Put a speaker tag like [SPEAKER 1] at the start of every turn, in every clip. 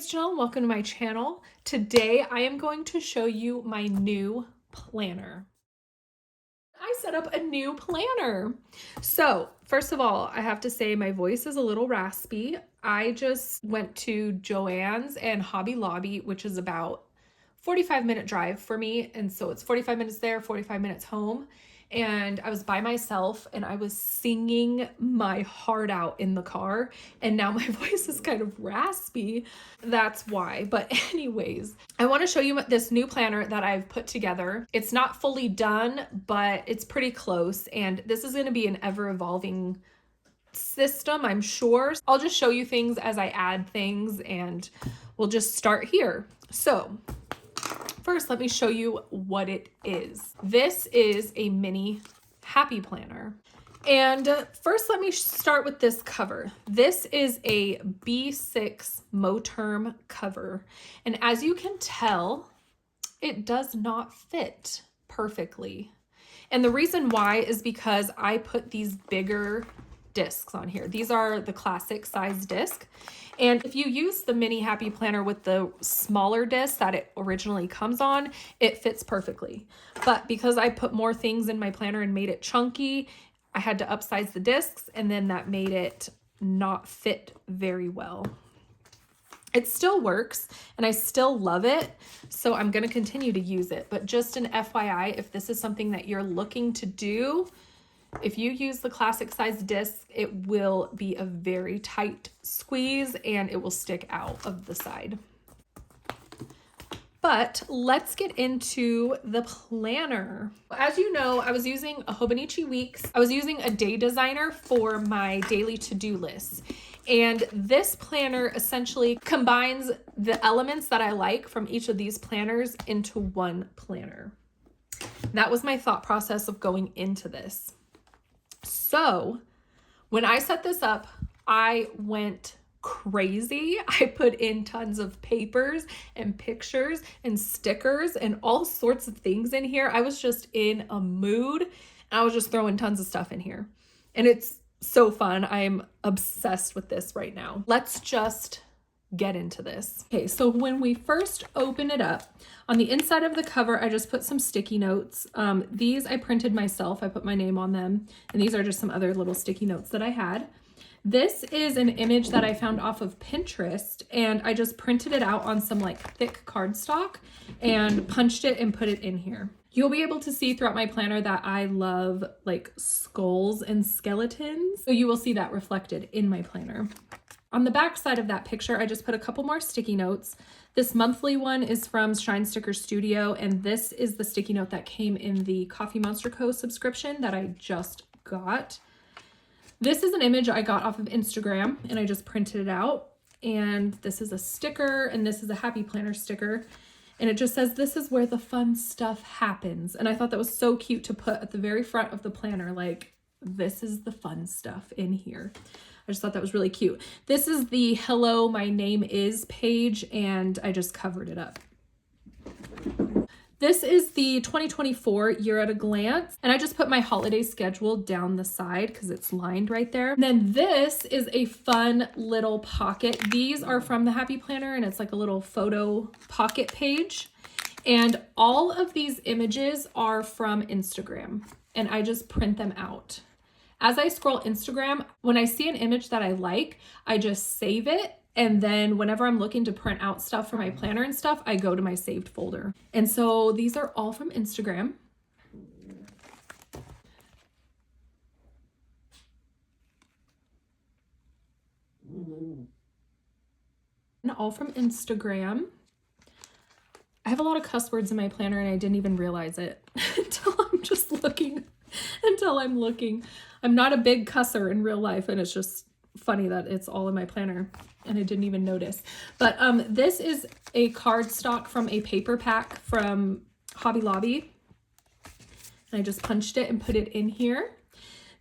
[SPEAKER 1] it's Janelle and welcome to my channel. Today I am going to show you my new planner. I set up a new planner. So first of all, I have to say my voice is a little raspy. I just went to Joann's and Hobby Lobby, which is about 45-minute drive for me. And so it's 45 minutes there, 45 minutes home. And I was by myself and I was singing my heart out in the car. And now my voice is kind of raspy. That's why. But anyways, I want to show you this new planner that I've put together. It's not fully done, but it's pretty close. And this is going to be an ever-evolving system, I'm sure. I'll just show you things as I add things and we'll just start here. So first, let me show you what it is. This is a mini happy planner. And first, let me start with this cover. This is a B6 Moterm cover. And as you can tell, it does not fit perfectly. And the reason why is because I put these bigger discs on here. These are the classic size disc. And if you use the mini happy planner with the smaller disc that it originally comes on, it fits perfectly. But because I put more things in my planner and made it chunky, I had to upsize the discs, and then that made it not fit very well. It still works and I still love it, so I'm going to continue to use it. But just an FYI, if this is something that you're looking to do, if you use the classic size disc, it will be a very tight squeeze and it will stick out of the side. But let's get into the planner. As you know, I was using a Hobonichi Weeks. I was using a day designer for my daily to-do list. And this planner essentially combines the elements that I like from each of these planners into one planner. That was my thought process of going into this. So when I set this up, I went crazy. I put in tons of papers and pictures and stickers and all sorts of things in here. I was just in a mood. I was just throwing tons of stuff in here. And it's so fun. I am obsessed with this right now. Let's just get into this. Okay, so when we first open it up, on the inside of the cover, I just put some sticky notes. These I printed myself. I put my name on them, and these are just some other little sticky notes that I had. This is an image that I found off of Pinterest, and I just printed it out on some like thick cardstock and punched it and put it in here. You'll be able to see throughout my planner that I love like skulls and skeletons, so you will see that reflected in my planner. On the back side of that picture, I just put a couple more sticky notes. This monthly one is from Shine Sticker Studio, and this is the sticky note that came in the Coffee Monster Co. subscription that I just got. This is an image I got off of Instagram, and I just printed it out. And this is a sticker, and this is a Happy Planner sticker. And it just says, "This is where the fun stuff happens." And I thought that was so cute to put at the very front of the planner, like, this is the fun stuff in here. I just thought that was really cute. This is the "Hello, my name is" page, and I just covered it up. This is the 2024 Year at a Glance, and I just put my holiday schedule down the side because it's lined right there. And then this is a fun little pocket. These are from the Happy Planner, and it's like a little photo pocket page. And all of these images are from Instagram, and I just print them out. As I scroll Instagram, when I see an image that I like, I just save it. And then whenever I'm looking to print out stuff for my planner and stuff, I go to my saved folder. And so these are all from Instagram. And all from Instagram. I have a lot of cuss words in my planner and I didn't even realize it until I'm just looking. I'm not a big cusser in real life, and it's just funny that it's all in my planner and I didn't even notice. But this is a cardstock from a paper pack from Hobby Lobby. And I just punched it and put it in here.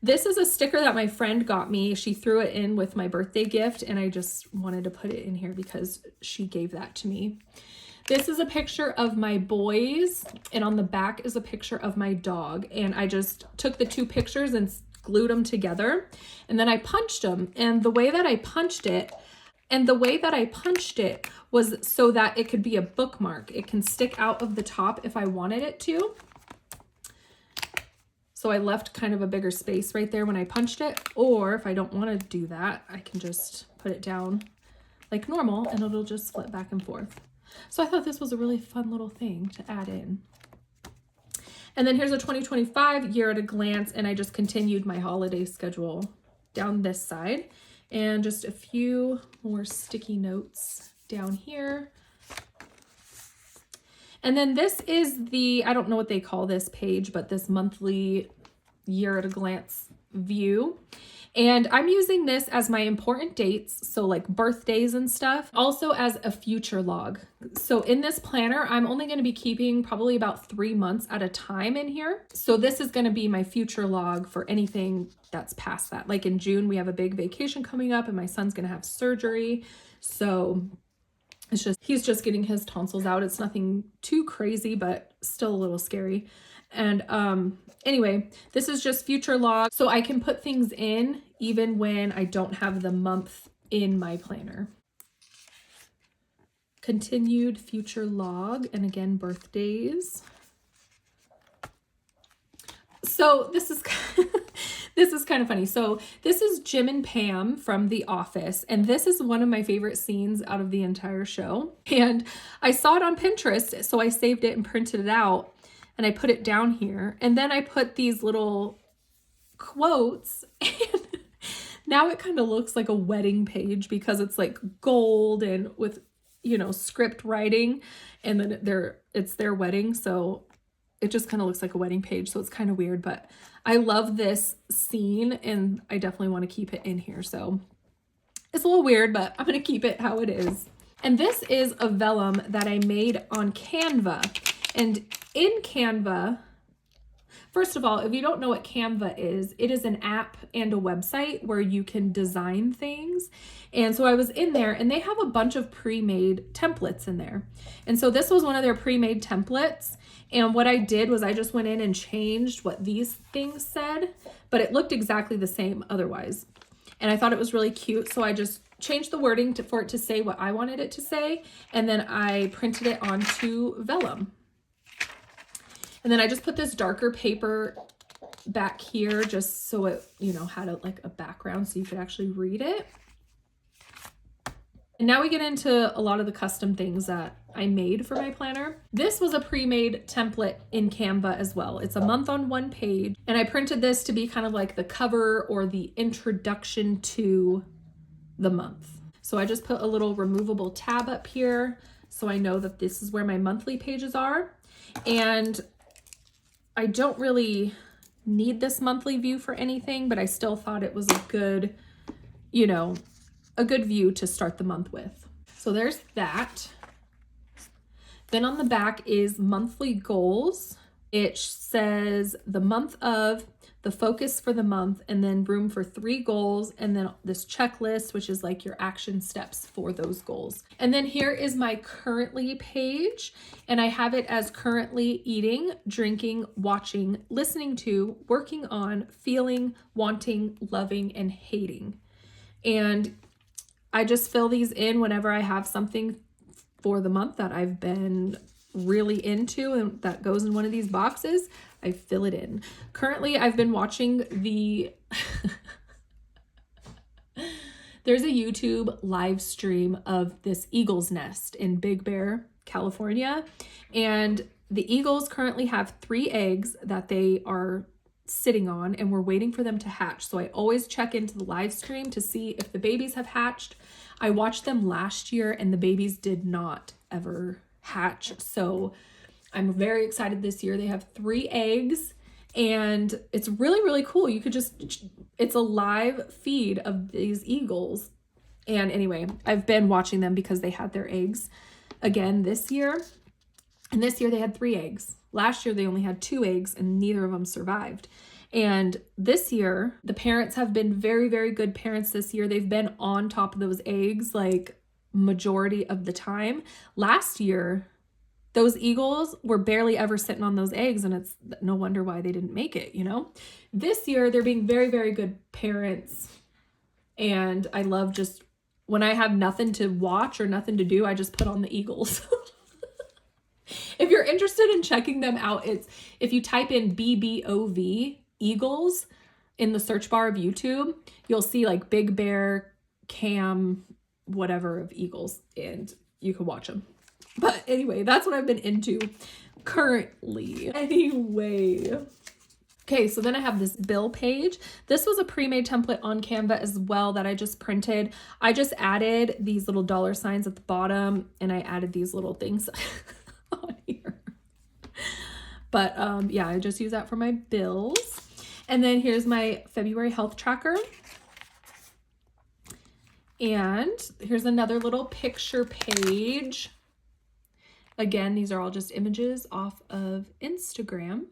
[SPEAKER 1] This is a sticker that my friend got me. She threw it in with my birthday gift, and I just wanted to put it in here because she gave that to me. This is a picture of my boys, and on the back is a picture of my dog. And I just took the two pictures and glued them together, and then I punched them. And the way that I punched it, And the way that I punched it was so that it could be a bookmark. It can stick out of the top if I wanted it to. So I left kind of a bigger space right there when I punched it. Or if I don't want to do that, I can just put it down like normal and it'll just flip back and forth. So I thought this was a really fun little thing to add in. And then here's a 2025 year at a glance, and I just continued my holiday schedule down this side. And just a few more sticky notes down here. And then this is the, I don't know what they call this page, but this monthly year at a glance view. And I'm using this as my important dates, so like birthdays and stuff, also as a future log. So in this planner, I'm only going to be keeping probably about 3 months at a time in here. So this is going to be my future log for anything that's past that. Like in June, we have a big vacation coming up and my son's going to have surgery. So it's just, he's just getting his tonsils out. It's nothing too crazy, but still a little scary. And anyway, this is just future log. So I can put things in even when I don't have the month in my planner. Continued future log, and again, birthdays. So this is this is kind of funny. So this is Jim and Pam from The Office, and this is one of my favorite scenes out of the entire show. And I saw it on Pinterest, so I saved it and printed it out, and I put it down here. And then I put these little quotes, and now it kind of looks like a wedding page because it's like gold and with, you know, script writing, and then it's their wedding, so it just kind of looks like a wedding page. So it's kind of weird, but I love this scene and I definitely want to keep it in here. So it's a little weird, but I'm going to keep it how it is. And this is a vellum that I made on Canva. And in Canva, first of all, if you don't know what Canva is, it is an app and a website where you can design things. And so I was in there and they have a bunch of pre-made templates in there. And so this was one of their pre-made templates. And what I did was I just went in and changed what these things said, but it looked exactly the same otherwise. And I thought it was really cute. So I just changed the wording for it to say what I wanted it to say. And then I printed it onto vellum. And then I just put this darker paper back here just so it, you know, had like a background so you could actually read it. And now we get into a lot of the custom things that I made for my planner. This was a pre-made template in Canva as well. It's a month on one page. And I printed this to be kind of like the cover or the introduction to the month. So I just put a little removable tab up here so I know that this is where my monthly pages are. And I don't really need this monthly view for anything, but I still thought it was a good, you know, a good view to start the month with. So there's that. Then on the back is monthly goals. It says the month of, the focus for the month, and then room for 3 goals, and then this checklist, which is like your action steps for those goals. And then here is my currently page, and I have it as currently eating, drinking, watching, listening to, working on, feeling, wanting, loving, and hating. And I just fill these in whenever I have something for the month that I've been really into and that goes in one of these boxes. I fill it in. Currently, I've been watching the there's a YouTube live stream of this eagle's nest in Big Bear, California. And the eagles currently have 3 eggs that they are sitting on, and we're waiting for them to hatch. So I always check into the live stream to see if the babies have hatched. I watched them last year and the babies did not ever hatch. So I'm very excited this year. They have 3 eggs and it's really, really cool. You could just, it's a live feed of these eagles. And anyway, I've been watching them because they had their eggs again this year. And this year they had 3 eggs. Last year they only had 2 eggs and neither of them survived. And this year, the parents have been very, very good parents this year. They've been on top of those eggs like majority of the time. Last year, those eagles were barely ever sitting on those eggs, and it's no wonder why they didn't make it, you know? This year, they're being very, very good parents. And I love just when I have nothing to watch or nothing to do, I just put on the Eagles. If you're interested in checking them out, it's if you type in BBOV Eagles in the search bar of YouTube, you'll see like Big Bear, Cam, whatever of Eagles, and you can watch them. But anyway, that's what I've been into currently. Anyway. Okay, so then I have this bill page. This was a pre-made template on Canva as well that I just printed. I just added these little dollar signs at the bottom, and I added these little things on here. But yeah, I just use that for my bills. And then here's my February health tracker. And here's another little picture page. Again, these are all just images off of Instagram.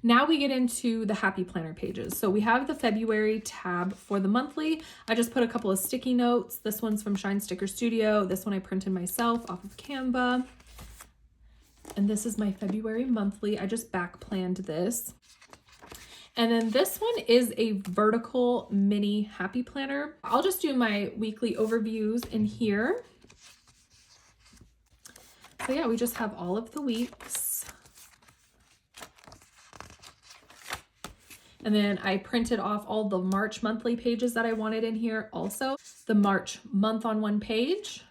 [SPEAKER 1] Now we get into the happy planner pages. So we have the February tab for the monthly. I just put a couple of sticky notes. This one's from Shine Sticker Studio. This one I printed myself off of Canva. And this is my February monthly. I just back planned this. And then this one is a vertical mini happy planner. I'll just do my weekly overviews in here. So yeah, we just have all of the weeks. And then I printed off all the March monthly pages that I wanted in here also. The March month on one page,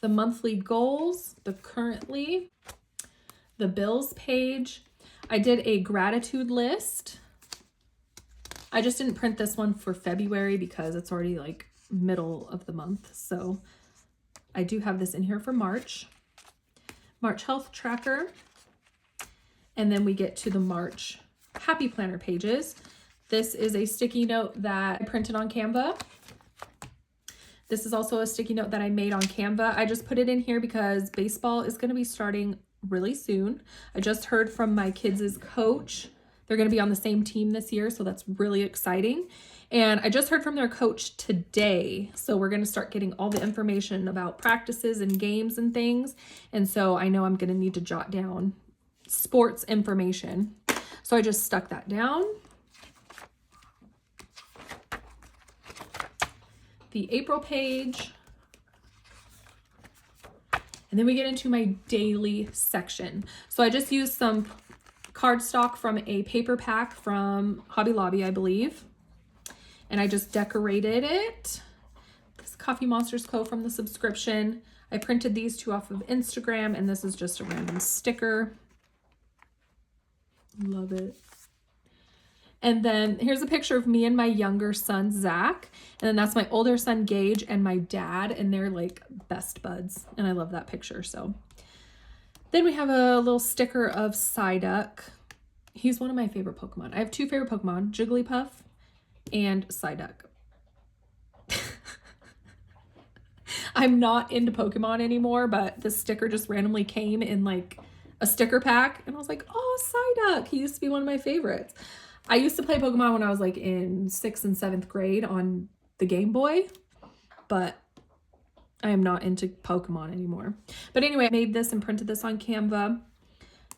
[SPEAKER 1] the monthly goals, the currently, the bills page. I did a gratitude list. I just didn't print this one for February because it's already like middle of the month. So I do have this in here for March. March health tracker. And then we get to the March happy planner pages. This is a sticky note that I printed on Canva. This is also a sticky note that I made on Canva. I just put it in here because baseball is going to be starting really soon. I just heard from my kids' coach. They're going to be on the same team this year, so that's really exciting. And I just heard from their coach today. So we're going to start getting all the information about practices and games and things. And so I know I'm going to need to jot down sports information. So I just stuck that down. The April page. And then we get into my daily section. So I just used some cardstock from a paper pack from Hobby Lobby, I believe. And I just decorated it. This Coffee Monsters Co. from the subscription. I printed these two off of Instagram, and this is just a random sticker. Love it. And then here's a picture of me and my younger son, Zach. And then that's my older son, Gage, and my dad. And they're like best buds. And I love that picture. So then we have a little sticker of Psyduck. He's one of my favorite Pokemon. I have two favorite Pokemon, Jigglypuff and Psyduck. I'm not into Pokemon anymore, but this sticker just randomly came in like a sticker pack. And I was like, oh, Psyduck. He used to be one of my favorites. I used to play Pokemon when I was like in 6th and 7th grade on the Game Boy, but I am not into Pokemon anymore. But anyway, I made this and printed this on Canva,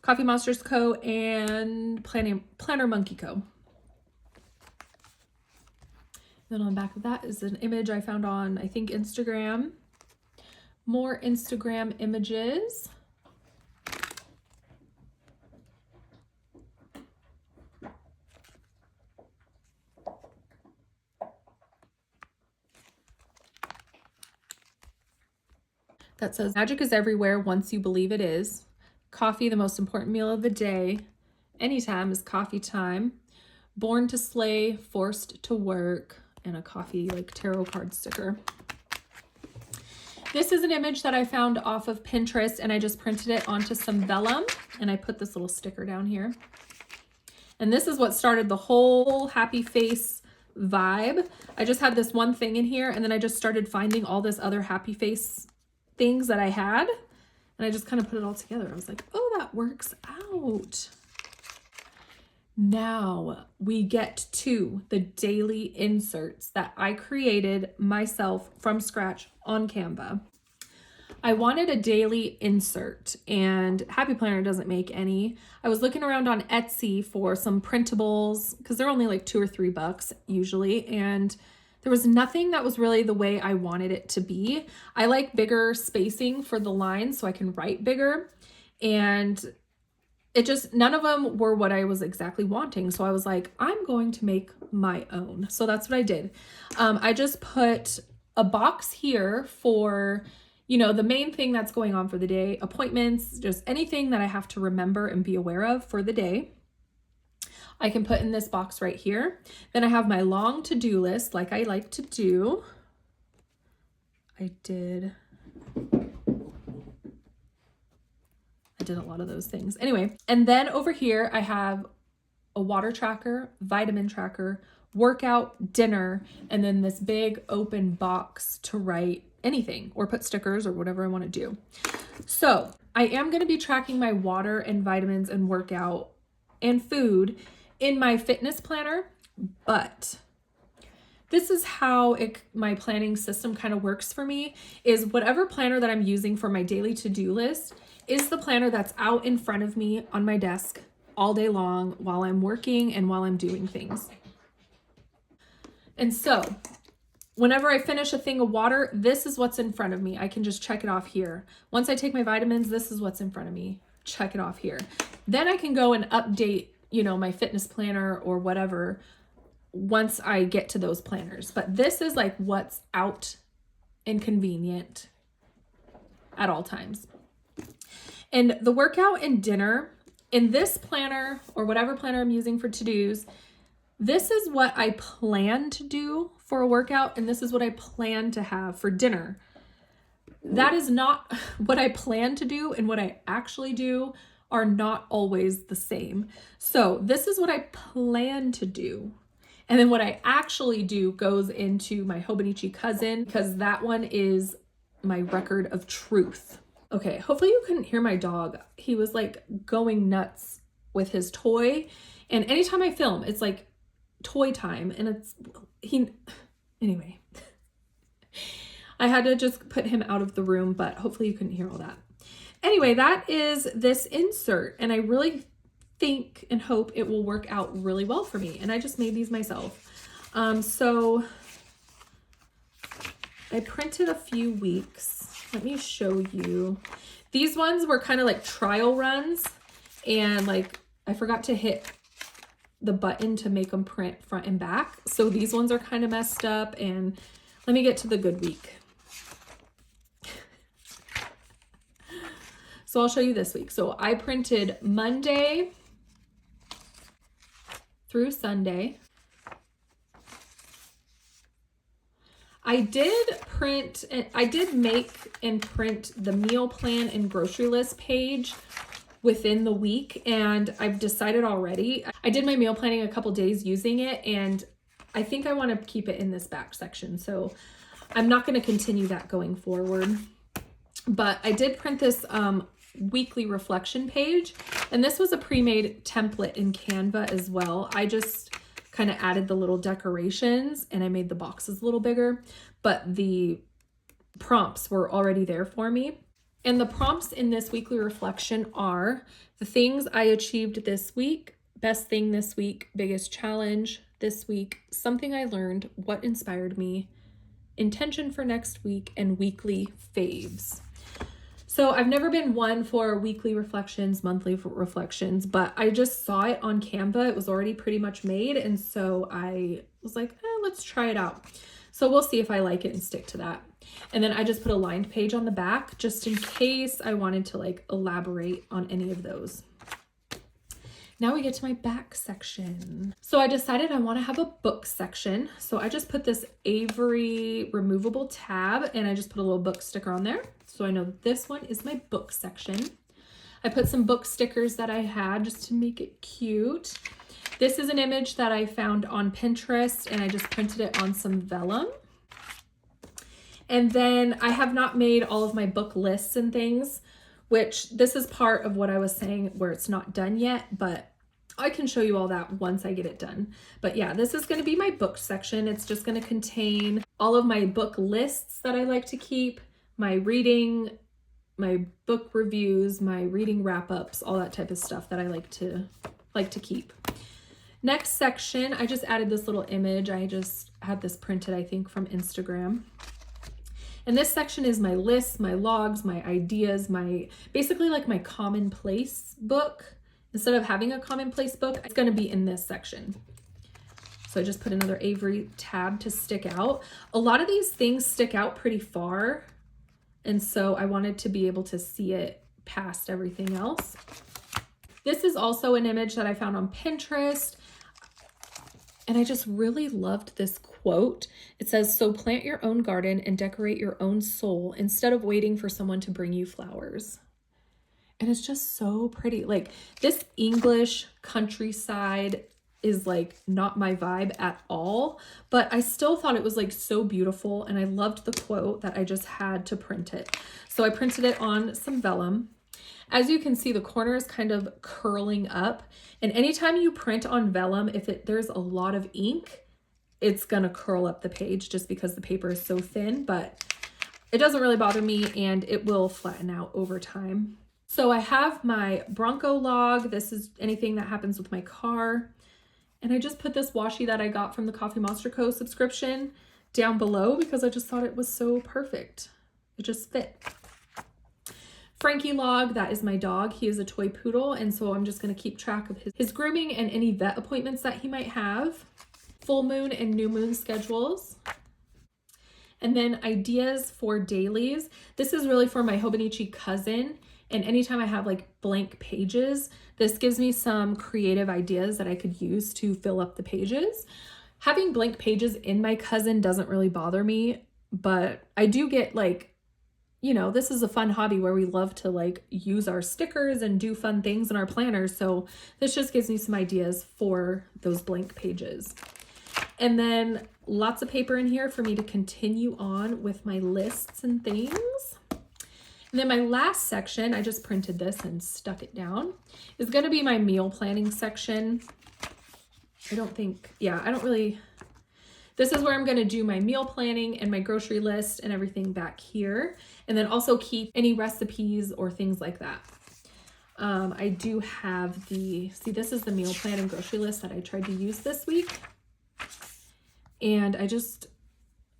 [SPEAKER 1] Coffee Monsters Co. and Planner Monkey Co. Then on the back of that is an image I found on, I think, Instagram. More Instagram images. That says, magic is everywhere once you believe it is. Coffee, the most important meal of the day. Anytime is coffee time. Born to slay, forced to work. And a coffee like tarot card sticker. This is an image that I found off of Pinterest, and I just printed it onto some vellum, and I put this little sticker down here. And this is what started the whole happy face vibe. I just had this one thing in here, and then I just started finding all this other happy face things that I had, and I just kind of put it all together. I was like, oh, that works out. Now we get to the daily inserts that I created myself from scratch on Canva. I wanted a daily insert, and Happy Planner doesn't make any. I was looking around on Etsy for some printables because they're only like $2 or $3 usually, and there was nothing that was really the way I wanted it to be. I like bigger spacing for the lines so I can write bigger, and it just, none of them were what I was exactly wanting. So I was like, I'm going to make my own. So that's what I did. I just put a box here for, you know, the main thing that's going on for the day, appointments, just anything that I have to remember and be aware of for the day. I can put in this box right here. Then I have my long to-do list like I like to do. I did a lot of those things. Anyway, and then over here I have a water tracker, vitamin tracker, workout, dinner, and then this big open box to write anything or put stickers or whatever I want to do. So I am going to be tracking my water and vitamins and workout and food in my fitness planner, but this is how my planning system kind of works for me, is whatever planner that I'm using for my daily to-do list is the planner that's out in front of me on my desk all day long while I'm working and while I'm doing things. And so whenever I finish a thing of water, this is what's in front of me. I can just check it off here. Once I take my vitamins, this is what's in front of me. Check it off here. Then I can go and update, you know, my fitness planner or whatever once I get to those planners. But this is like what's out and convenient at all times. And the workout and dinner in this planner or whatever planner I'm using for to-dos, this is what I plan to do for a workout, and this is what I plan to have for dinner. That is not what I plan to do, and what I actually do are not always the same. So this is what I plan to do. And then what I actually do goes into my Hobonichi cousin, because that one is my record of truth. Okay, hopefully you couldn't hear my dog. He was like going nuts with his toy. And anytime I film, it's like toy time. And anyway, I had to just put him out of the room, but hopefully you couldn't hear all that. Anyway, that is this insert. And I really think and hope it will work out really well for me. And I just made these myself. So I printed a few weeks. Let me show you. These ones were kind of like trial runs, and like I forgot to hit the button to make them print front and back. So these ones are kind of messed up, and let me get to the good week. So I'll show you this week. So I printed Monday through Sunday. I did make and print the meal plan and grocery list page within the week, and I've decided already. I did my meal planning a couple days using it, and I think I want to keep it in this back section. So I'm not going to continue that going forward. But I did print this weekly reflection page, and this was a pre-made template in Canva as well. I just kind of added the little decorations and I made the boxes a little bigger, but the prompts were already there for me. And the prompts in this weekly reflection are the things I achieved this week, best thing this week, biggest challenge this week, something I learned, what inspired me, intention for next week, and weekly faves. So I've never been one for weekly reflections, monthly reflections, but I just saw it on Canva. It was already pretty much made. And so I was like, let's try it out. So we'll see if I like it and stick to that. And then I just put a lined page on the back just in case I wanted to like elaborate on any of those. Now we get to my back section. So I decided I want to have a book section. So I just put this Avery removable tab and I just put a little book sticker on there. So I know that this one is my book section. I put some book stickers that I had just to make it cute. This is an image that I found on Pinterest and I just printed it on some vellum. And then I have not made all of my book lists and things, which this is part of what I was saying where it's not done yet, but I can show you all that once I get it done. But yeah, this is going to be my book section. It's just going to contain all of my book lists that I like to keep, my reading my book reviews, my reading wrap-ups, all that type of stuff that I like to keep. Next section, I just added this little image. I just had this printed, I think, from Instagram. And this section is my lists, my logs, my ideas, basically like my commonplace book. Instead of having a commonplace book, it's going to be in this section. So I just put another Avery tab to stick out. A lot of these things stick out pretty far, and so I wanted to be able to see it past everything else. This is also an image that I found on Pinterest, and I just really loved this quote. It says, "So plant your own garden and decorate your own soul instead of waiting for someone to bring you flowers." And it's just so pretty. Like, this English countryside is like not my vibe at all, but I still thought it was like so beautiful, and I loved the quote that I just had to print it. So I printed it on some vellum. As you can see, the corner is kind of curling up, and anytime you print on vellum, if there's a lot of ink, it's gonna curl up the page just because the paper is so thin, but it doesn't really bother me, and it will flatten out over time. So I have my Bronco log. This is anything that happens with my car. And I just put this washi that I got from the Coffee Monster Co. subscription down below because I just thought it was so perfect. It just fit. Frankie log, that is my dog. He is a toy poodle, and so I'm just going to keep track of his grooming and any vet appointments that he might have. Full moon and new moon schedules. And then ideas for dailies. This is really for my Hobonichi cousin, and anytime I have like blank pages, this gives me some creative ideas that I could use to fill up the pages. Having blank pages in my cousin doesn't really bother me, but I do get like, you know, this is a fun hobby where we love to like use our stickers and do fun things in our planners. So this just gives me some ideas for those blank pages. And then lots of paper in here for me to continue on with my lists and things. And then my last section, I just printed this and stuck it down, is going to be my meal planning section. This is where I'm going to do my meal planning and my grocery list and everything back here. And then also keep any recipes or things like that. I do have see, this is the meal plan and grocery list that I tried to use this week. And I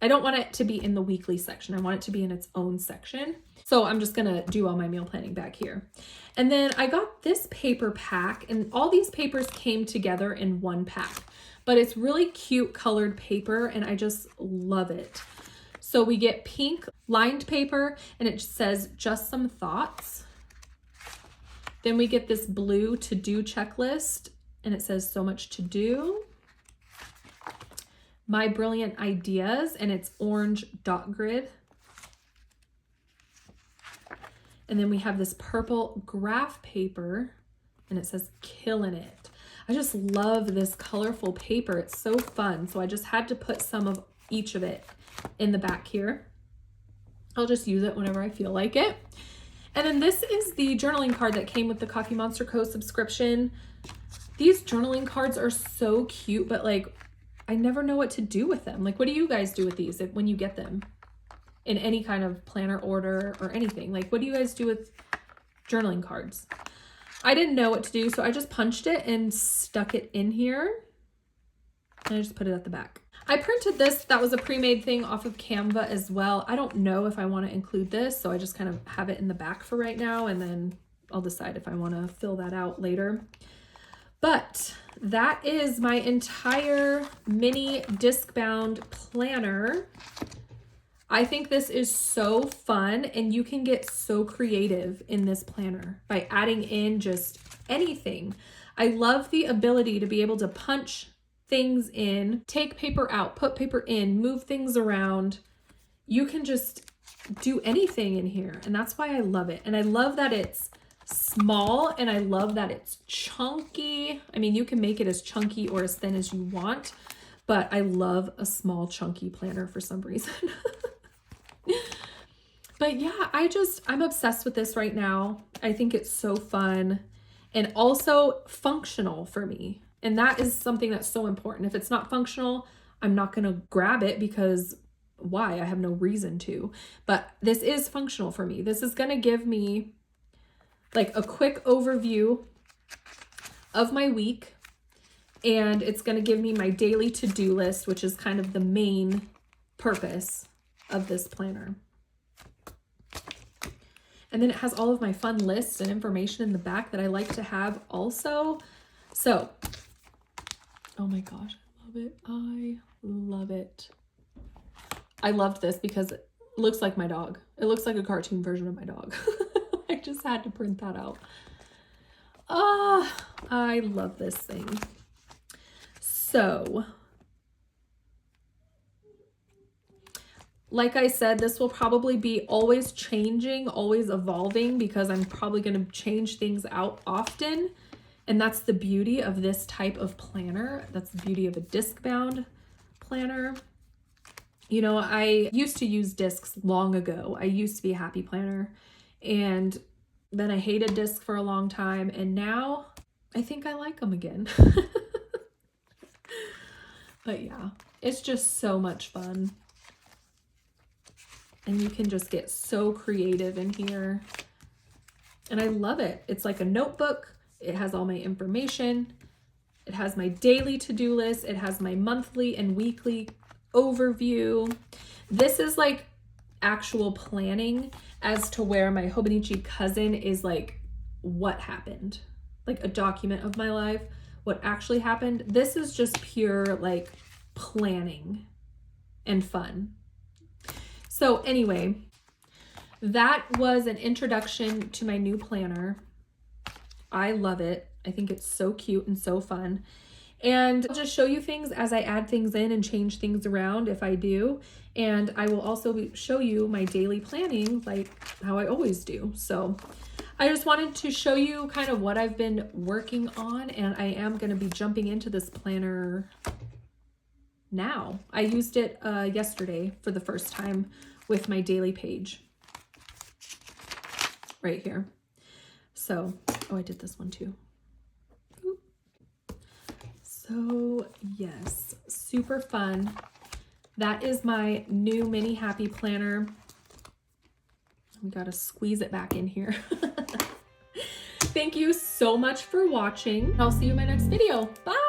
[SPEAKER 1] don't want it to be in the weekly section. I want it to be in its own section. So I'm just gonna do all my meal planning back here. And then I got this paper pack, and all these papers came together in one pack, but it's really cute colored paper, and I just love it. So we get pink lined paper, and it says just some thoughts. Then we get this blue to-do checklist, and it says so much to do. My brilliant ideas, and it's orange dot grid. And then we have this purple graph paper, and it says killing it. I just love this colorful paper. It's so fun. So I just had to put some of each of it in the back here. I'll just use it whenever I feel like it. And then this is the journaling card that came with the Coffee Monster Co. subscription. These journaling cards are so cute, but like, I never know what to do with them. Like, what do you guys do with these when you get them in any kind of planner order or anything? Like, what do you guys do with journaling cards? I didn't know what to do, so I just punched it and stuck it in here. And I just put it at the back. I printed this. That was a pre-made thing off of Canva as well. I don't know if I want to include this, so I just kind of have it in the back for right now, and then I'll decide if I want to fill that out later. But that is my entire mini disc-bound planner. I think this is so fun, and you can get so creative in this planner by adding in just anything. I love the ability to be able to punch things in, take paper out, put paper in, move things around. You can just do anything in here, and that's why I love it. And I love that it's small, and I love that it's chunky. I mean, you can make it as chunky or as thin as you want, but I love a small chunky planner for some reason. But yeah, I'm obsessed with this right now. I think it's so fun and also functional for me. And that is something that's so important. If it's not functional, I'm not going to grab it because why. I have no reason to, but this is functional for me. This is going to give me like a quick overview of my week, and it's going to give me my daily to-do list, which is kind of the main purpose of this planner. And then it has all of my fun lists and information in the back that I like to have also. So, oh my gosh, I love it. I love it. I loved this because it looks like my dog. It looks like a cartoon version of my dog. I just had to print that out. Ah, I love this thing. So, like I said, this will probably be always changing, always evolving, because I'm probably going to change things out often. And that's the beauty of this type of planner. That's the beauty of a disc-bound planner. You know, I used to use discs long ago. I used to be a happy planner, and then I hated discs for a long time, and now I think I like them again. But yeah, it's just so much fun. And you can just get so creative in here. And I love it. It's like a notebook. It has all my information. It has my daily to-do list. It has my monthly and weekly overview. This is like actual planning as to where my Hobonichi cousin is like what happened, like a document of my life, what actually happened. This is just pure like planning and fun. So anyway, that was an introduction to my new planner. I love it. I think it's so cute and so fun. And I'll just show you things as I add things in and change things around if I do. And I will also show you my daily planning like how I always do. So I just wanted to show you kind of what I've been working on, and I am going to be jumping into this planner now. I used it yesterday for the first time with my daily page right here. So, oh, I did this one too. So yes, super fun. That is my new mini happy planner. We got to squeeze it back in here. Thank you so much for watching. I'll see you in my next video. Bye.